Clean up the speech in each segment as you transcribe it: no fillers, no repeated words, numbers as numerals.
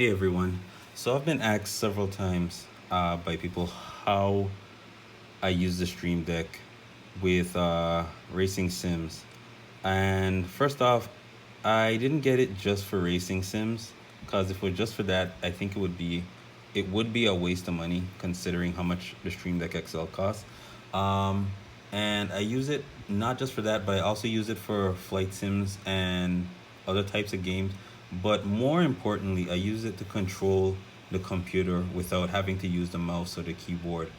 Hey everyone. So I've been asked several times by people how I use the Stream Deck with racing sims. And first off, I didn't get it just for racing sims, because if it were just for that, I think it would be a waste of money considering how much the Stream Deck XL costs. Um, and I use it not just for that, but I also use it for flight sims and other types of games. But more importantly, I use it to control the computer without having to use the mouse or the keyboard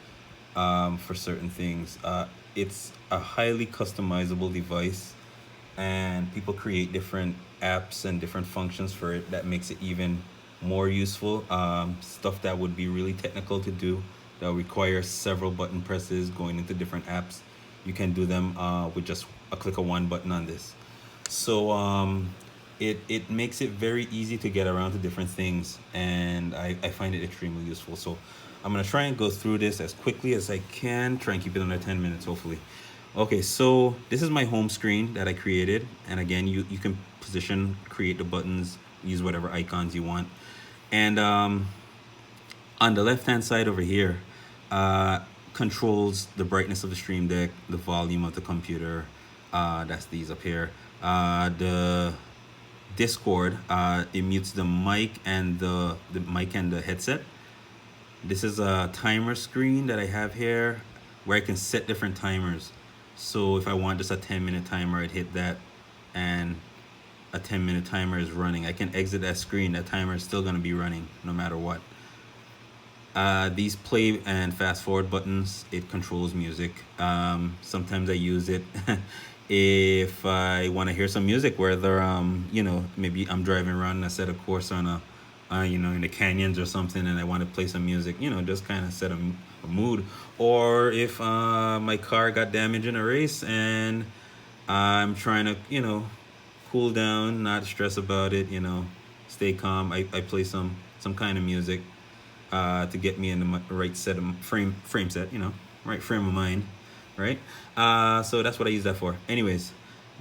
for certain things. It's a highly customizable device, and people create different apps and different functions for it that makes it even more useful. Stuff that would be really technical to do that requires several button presses going into different apps. You can do them with just a click of one button on this. So it makes it very easy to get around to different things, and I find it extremely useful. So I'm gonna try and go through this as quickly as I can, try and keep it under 10 minutes hopefully. Okay, so this is my home screen that I created, and again, you can position, create the buttons, use whatever icons you want. And on the left hand side over here, uh, controls the brightness of the Stream Deck, the volume of the computer. That's these up here. The Discord, it mutes the mic and the mic and the headset. This is a timer screen that I have here where I can set different timers. So if I want just a 10-minute timer, I'd hit that, and a 10-minute timer is running. I can exit that screen. That timer is still going to be running no matter what. These play and fast forward buttons, it controls music. Sometimes I use it if I want to hear some music, whether maybe I'm driving around and I set a course on in the canyons or something, and I want to play some music, just kind of set a mood. Or if my car got damaged in a race and I'm trying to, cool down, not stress about it, stay calm. I play some kind of music to get me in the right set of frame set, right frame of mind, right? So that's what I use that for. Anyways,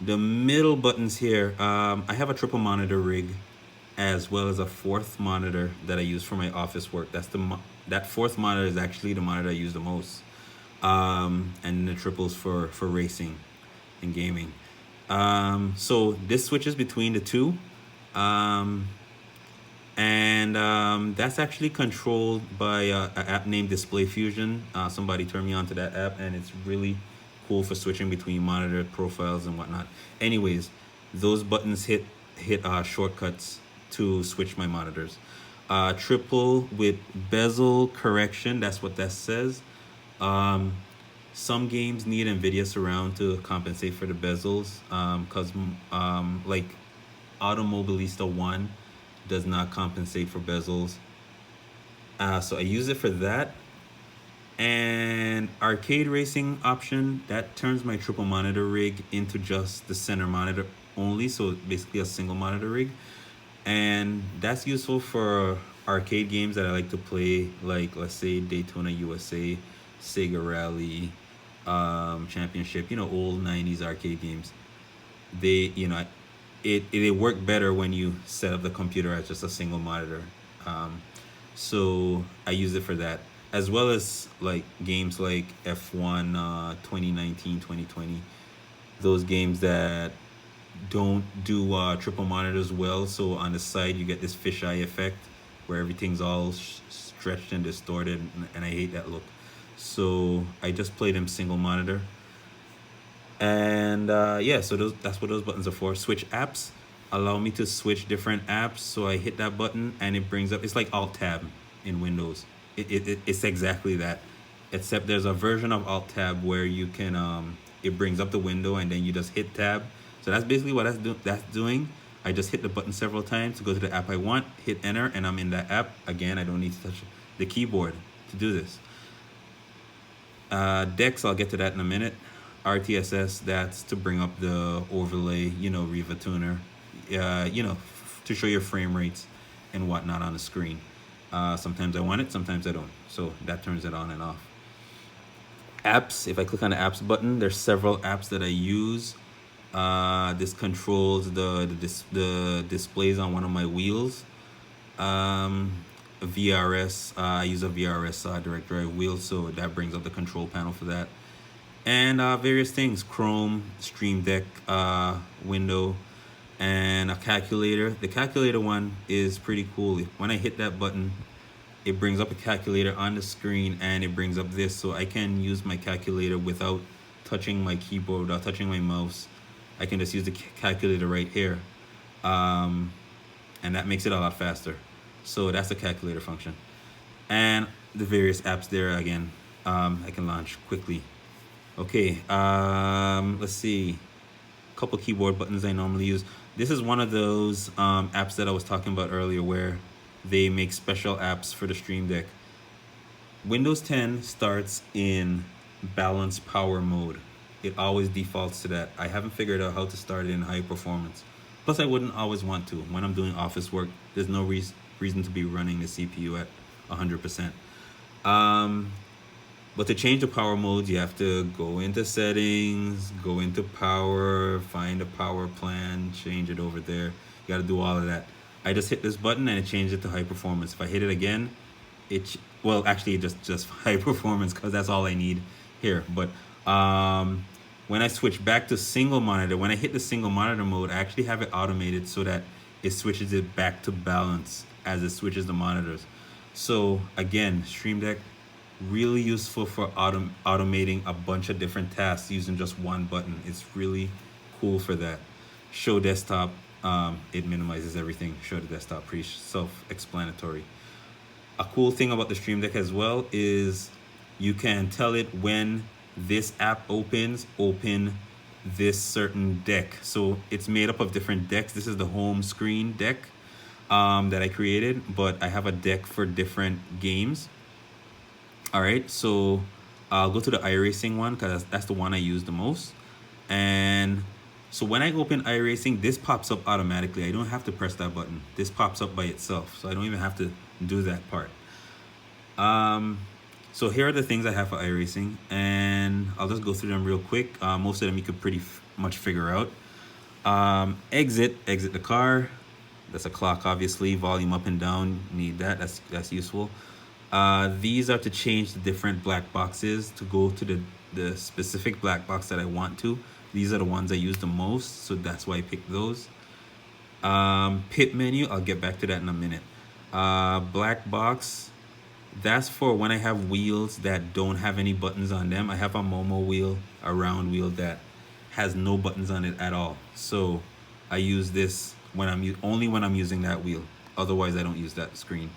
the middle buttons here, I have a triple monitor rig as well as a fourth monitor that I use for my office work. That fourth monitor is actually the monitor I use the most, and the triples for racing and gaming. So this switches between the two. And that's actually controlled by an app named Display Fusion. Somebody turned me on to that app, and it's really cool for switching between monitor profiles and whatnot. Anyways, those buttons hit shortcuts to switch my monitors. Triple with bezel correction, that's what that says. Some games need NVIDIA Surround to compensate for the bezels, because like Automobilista 1 does not compensate for bezels. So I use it for that. And arcade racing option, that turns my triple monitor rig into just the center monitor only, so basically a single monitor rig. And that's useful for arcade games that I like to play, like let's say Daytona USA, Sega Rally, Championship, old 90s arcade games. They, it worked better when you set up the computer as just a single monitor. So I use it for that, as well as like games like F1 2019, 2020. Those games that don't do triple monitors well. So on the side, you get this fisheye effect where everything's all stretched and distorted, and I hate that look. So I just play them single monitor. And yeah, so that's what those buttons are for. Switch apps allow me to switch different apps. So I hit that button and it brings up, it's like Alt Tab in Windows. It's exactly that, except there's a version of Alt Tab where you can it brings up the window and then you just hit Tab. So that's basically what that's doing. I just hit the button several times to go to the app I want, hit enter, and I'm in that app. Again, I don't need to touch the keyboard to do this. Decks, I'll get to that in a minute. RTSS, that's to bring up the overlay, Riva Tuner, to show your frame rates and whatnot on the screen. Sometimes I want it, sometimes I don't. So that turns it on and off. Apps, if I click on the apps button, there's several apps that I use. This controls the displays on one of my wheels. Um, a VRS. I use a VRS direct drive wheel, so that brings up the control panel for that. And various things: Chrome, Stream Deck window, and a calculator. The calculator one is pretty cool. When I hit that button, it brings up a calculator on the screen, and it brings up this, so I can use my calculator without touching my keyboard, without touching my mouse. I can just use the calculator right here, um, and that makes it a lot faster. So that's the calculator function, and the various apps there again. I can launch quickly. Okay, let's see. A couple keyboard buttons I normally use. This is one of those apps that I was talking about earlier where they make special apps for the Stream Deck. Windows 10 starts in balanced power mode. It always defaults to that. I haven't figured out how to start it in high performance. Plus, I wouldn't always want to. When I'm doing office work, there's no reason to be running the CPU at 100%. But to change the power modes, you have to go into settings, go into power, find a power plan, change it over there. You got to do all of that. I just hit this button and it changed it to high performance. If I hit it again, well, actually just high performance, because that's all I need here. But when I switch back to single monitor, when I hit the single monitor mode, I actually have it automated so that it switches it back to balance as it switches the monitors. So again, Stream Deck, really useful for automating a bunch of different tasks using just one button. It's really cool for that. Show desktop, it minimizes everything. Show the desktop, pretty self-explanatory. A cool thing about the Stream Deck as well is you can tell it when this app opens, open this certain deck. So it's made up of different decks. This is the home screen deck that I created, but I have a deck for different games. All right, so I'll go to the Iracing one because that's the one I use the most. And so when I open Iracing, this pops up automatically. I don't have to press that button. This pops up by itself, so I don't even have to do that part. So here are the things I have for Iracing, and I'll just go through them real quick. Most of them you could pretty much figure out. Exit the car. That's a clock, obviously. Volume up and down, need that. That's useful. These are to change the different black boxes to go to the specific black box that I want to. These are the ones I use the most, so that's why I picked those. Pit menu, I'll get back to that in a minute. Black box, that's for when I have wheels that don't have any buttons on them. I have a Momo wheel, a round wheel that has no buttons on it at all. So I use this when only when I'm using that wheel. Otherwise, I don't use that screen.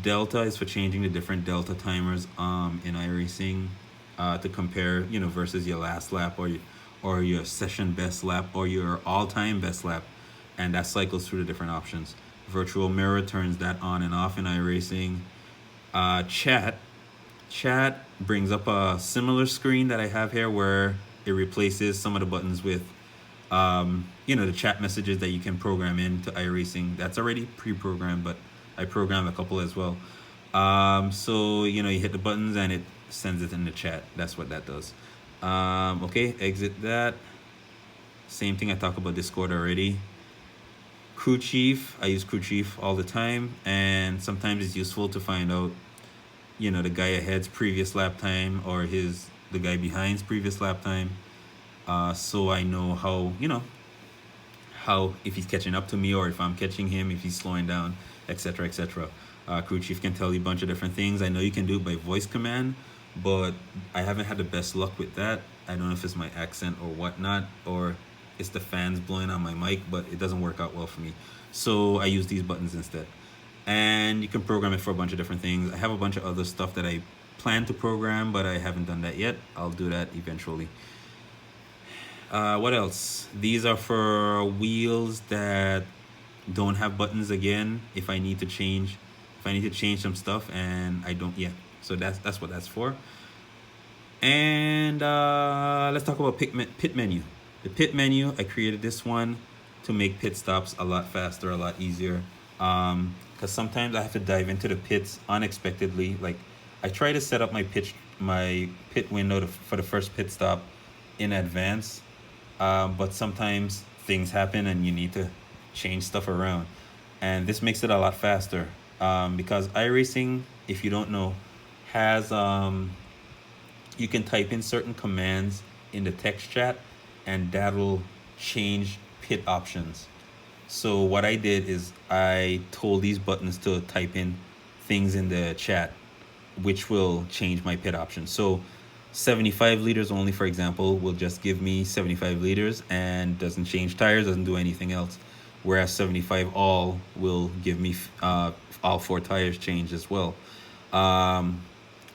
Delta is for changing the different delta timers in Iracing to compare, versus your last lap or your session best lap or your all-time best lap, and that cycles through the different options. Virtual mirror turns that on and off in Iracing. Chat brings up a similar screen that I have here where it replaces some of the buttons with the chat messages that you can program into Iracing. That's already pre-programmed, but I programmed a couple as well. So you hit the buttons and it sends it in the chat. That's what that does. Okay, exit that. Same thing, I talked about Discord already. Crew Chief, I use Crew Chief all the time, and sometimes it's useful to find out, the guy ahead's previous lap time or the guy behind's previous lap time. So I know how if he's catching up to me or if I'm catching him, if he's slowing down, etc., etc. Crew Chief can tell you a bunch of different things. I know you can do it by voice command, but I haven't had the best luck with that. I don't know if it's my accent or whatnot, or it's the fans blowing on my mic, but it doesn't work out well for me. So I use these buttons instead. And you can program it for a bunch of different things. I have a bunch of other stuff that I plan to program, but I haven't done that yet. I'll do that eventually. What else? These are for wheels that don't have buttons again. If I need to change some stuff and I don't yet. So that's what that's for. And let's talk about Pit Menu. The Pit Menu, I created this one to make pit stops a lot faster, a lot easier. Because sometimes I have to dive into the pits unexpectedly. Like I try to set up my pit window for the first pit stop in advance. But sometimes things happen and you need to change stuff around. and this makes it a lot faster, because iRacing, if you don't know, has you can type in certain commands in the text chat, and that'll change pit options. So what I did is I told these buttons to type in things in the chat, which will change my pit options. So 75 liters only, for example, will just give me 75 liters and doesn't change tires, doesn't do anything else. Whereas 75 all will give me all four tires changed as well. Um,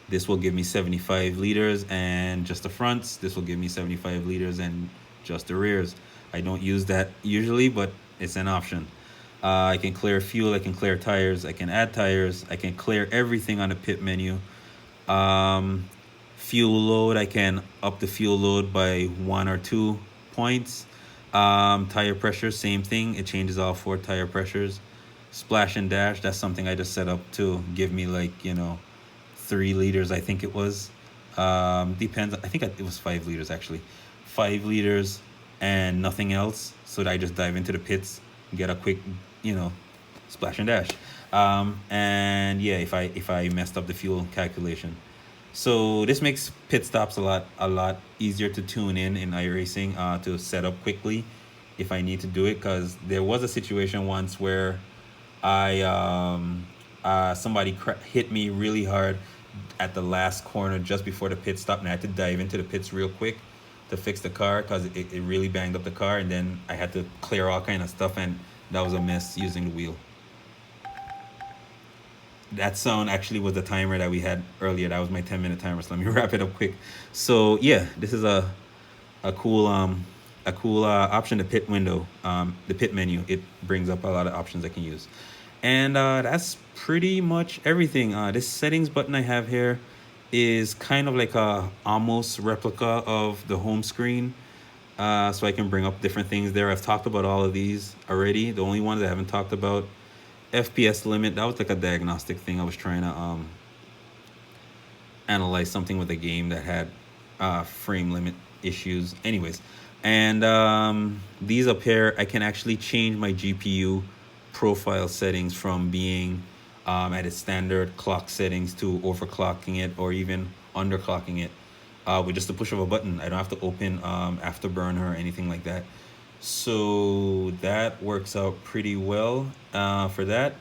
this will give me 75 liters and just the fronts. This will give me 75 liters and just the rears. I don't use that usually, but it's an option. I can clear fuel, I can clear tires, I can add tires, I can clear everything on the pit menu. Um, Fuel load, I can up the fuel load by 1 or 2 points. Tire pressure, same thing. It changes all four tire pressures. Splash and dash, that's something I just set up to give me, like, 3 liters, I think it was. Depends. I think it was 5 liters actually. 5 liters and nothing else. So that I just dive into the pits, get a quick, you know, splash and dash. And yeah, if I messed up the fuel calculation. So this makes pit stops a lot easier to tune in iRacing, to set up quickly if I need to do it, because there was a situation once where I somebody hit me really hard at the last corner just before the pit stop, and I had to dive into the pits real quick to fix the car because it really banged up the car, and then I had to clear all kind of stuff, and that was a mess using the wheel. That sound actually was the timer that we had earlier. That was my 10-minute timer. So let me wrap it up quick. So yeah, this is a cool option, the pit window, the pit menu. It brings up a lot of options I can use, and that's pretty much everything. This settings button I have here is kind of like a almost replica of the home screen. So I can bring up different things there. I've talked about all of these already. The only ones I haven't talked about, FPS limit, that was like a diagnostic thing. I was trying to analyze something with a game that had frame limit issues. Anyways, and these up here, I can actually change my GPU profile settings from being at its standard clock settings to overclocking it or even underclocking it with just the push of a button. I don't have to open Afterburner or anything like that. So that works out pretty well for that.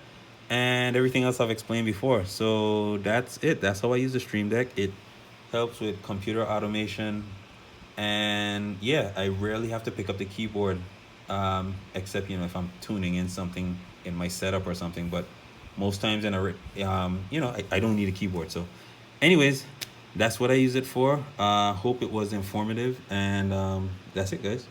And everything else I've explained before. So that's it. That's how I use the Stream Deck. It helps with computer automation. And yeah, I rarely have to pick up the keyboard, except, if I'm tuning in something in my setup or something. But most times I don't need a keyboard. So anyways, that's what I use it for. Hope it was informative. And that's it, guys.